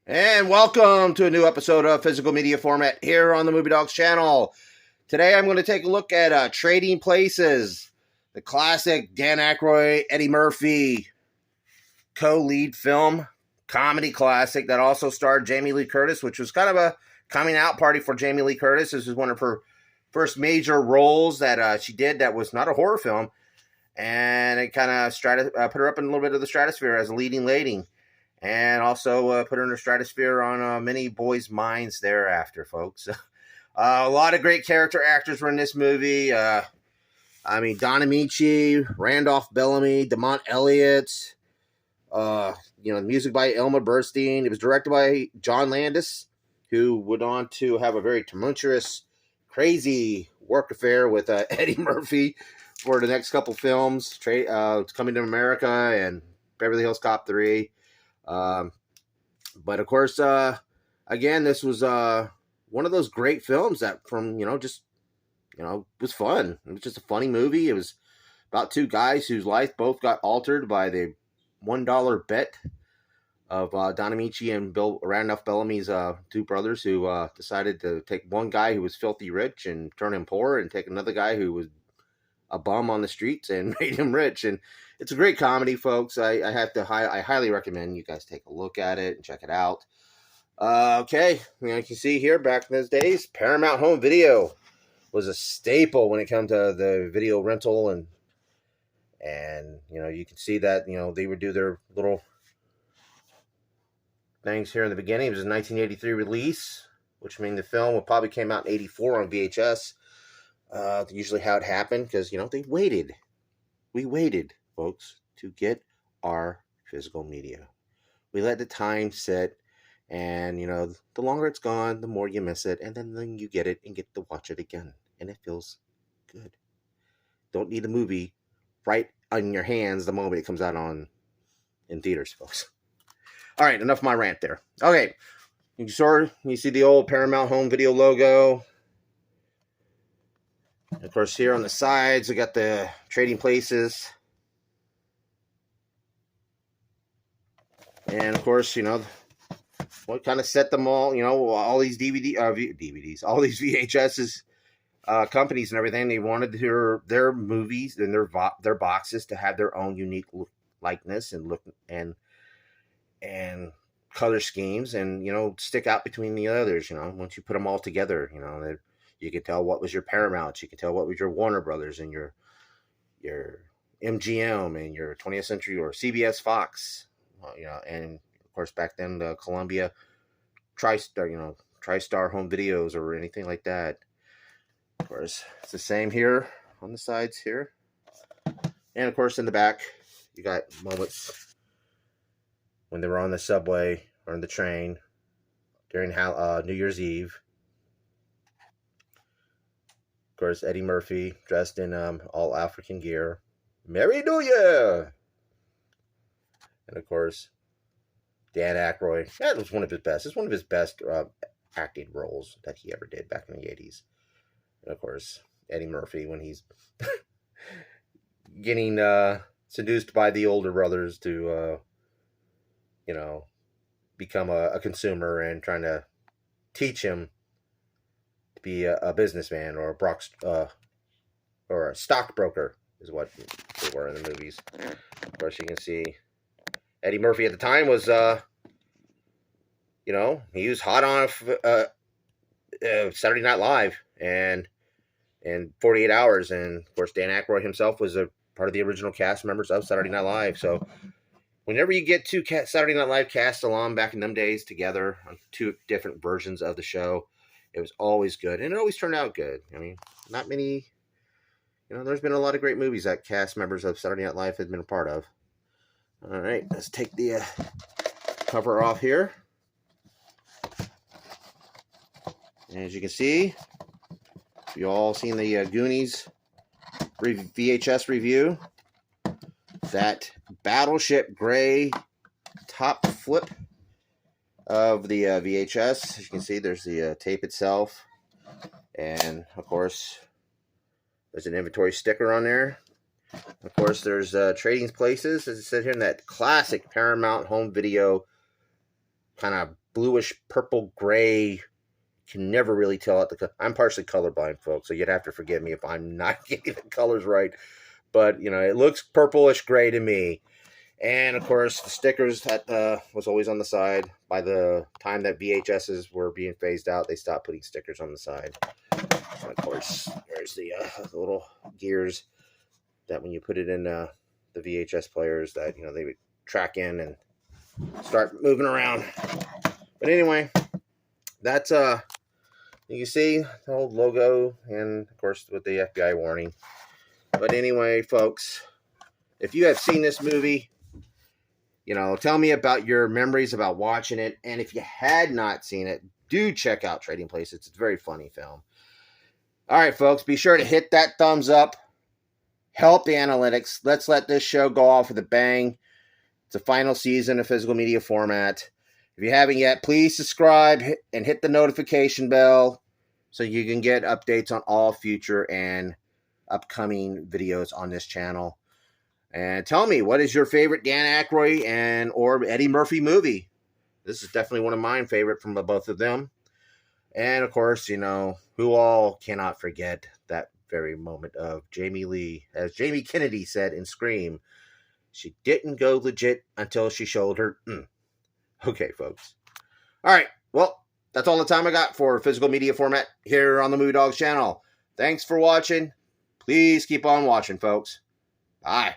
And welcome to a new episode of Physical Media Format here on the Movie Dawgs channel. Today I'm going to take a look at Trading Places, the classic Dan Aykroyd, Eddie Murphy co-lead film, comedy classic that also starred Jamie Lee Curtis, which was kind of a coming out party for Jamie Lee Curtis. This was one of her first major roles that she did that was not a horror film, and it kind of put her up in a little bit of the stratosphere as a leading lady. And also put her in the stratosphere on many boys' minds thereafter, folks. A lot of great character actors were in this movie. Don Ameche, Randolph Bellamy, Demont Elliott. Music by Elmer Bernstein. It was directed by John Landis, who went on to have a very tumultuous, crazy work affair with Eddie Murphy for the next couple films. Coming to America and Beverly Hills Cop 3. But of course, again, this was one of those great films that was fun. It was just a funny movie. It was about two guys whose life both got altered by the $1 bet of Don Ameche and Randolph Bellamy's two brothers, who decided to take one guy who was filthy rich and turn him poor, and take another guy who was a bum on the streets and made him rich. And it's a great comedy, folks. I highly recommend you guys take a look at it and check it out. Okay, you can see here, back in those days, Paramount Home Video was a staple when it came to the video rental, and you can see that they would do their little things here in the beginning. It was a 1983 release, which means the film probably came out in 84 on VHS. Usually how it happened, because they waited. We waited, folks, to get our physical media. We let the time sit, and the longer it's gone, the more you miss it, and then you get it and get to watch it again, and it feels good. Don't need a movie right on your hands the moment it comes out in theaters, folks. All right, enough of my rant there. Okay, you see the old Paramount Home Video logo. Of course, here on the sides, we got the Trading Places. And of course, what kind of set them all, all these DVDs, all these VHSs, companies and everything, they wanted their movies and their boxes to have their own unique likeness and look and color schemes, and stick out between the others. Once you put them all together, you could tell what was your Paramount, you could tell what was your Warner Brothers, and your MGM, and your 20th Century or CBS Fox, and of course back then the Columbia TriStar Home Videos or anything like that. Of course, it's the same here on the sides here, and of course in the back you got moments when they were on the subway or on the train during New Year's Eve. Of course, Eddie Murphy dressed in all African gear. Merry New Year! And of course, Dan Aykroyd. That was one of his best. It's one of his best acting roles that he ever did back in the 80s. And of course, Eddie Murphy when he's getting seduced by the older brothers to, become a consumer, and trying to teach him to be a businessman or a stockbroker is what they were in the movies. Of course, you can see Eddie Murphy at the time was, he was hot on Saturday Night Live and 48 Hours, and of course Dan Aykroyd himself was a part of the original cast members of Saturday Night Live. So whenever you get two Saturday Night Live casts along back in them days together on two different versions of the show, it was always good, and it always turned out good. Not many, there's been a lot of great movies that cast members of Saturday Night Live have been a part of. All right, let's take the cover off here. And as you can see, you all seen the Goonies VHS review. That battleship gray top flip of the VHS. As you can see, there's the tape itself, and of course there's an inventory sticker on there. Of course, there's Trading Places, as it said here, in that classic Paramount Home Video kind of bluish purple gray. Can never really tell at the. I'm partially colorblind, folks, so you'd have to forgive me if I'm not getting the colors right. But it looks purplish gray to me. And of course, the stickers that was always on the side. By the time that VHSs were being phased out, they stopped putting stickers on the side. And of course, there's the little gears that when you put it in the VHS players, that they would track in and start moving around. But anyway, that's you can see the old logo, and of course with the FBI warning. But anyway, folks, if you have seen this movie, tell me about your memories about watching it. And if you had not seen it, do check out Trading Places. It's a very funny film. All right, folks, be sure to hit that thumbs up. Help the analytics. Let's let this show go off with a bang. It's the final season of Physical Media Format. If you haven't yet, please subscribe and hit the notification bell so you can get updates on all future and upcoming videos on this channel. And tell me, what is your favorite Dan Aykroyd or Eddie Murphy movie? This is definitely one of my favorite from the both of them. And of course, who all cannot forget that very moment of Jamie Lee, as Jamie Kennedy said in Scream, she didn't go legit until she showed her. Okay, folks. All right. Well, that's all the time I got for Physical Media Format here on the Movie Dawgs channel. Thanks for watching. Please keep on watching, folks. Bye.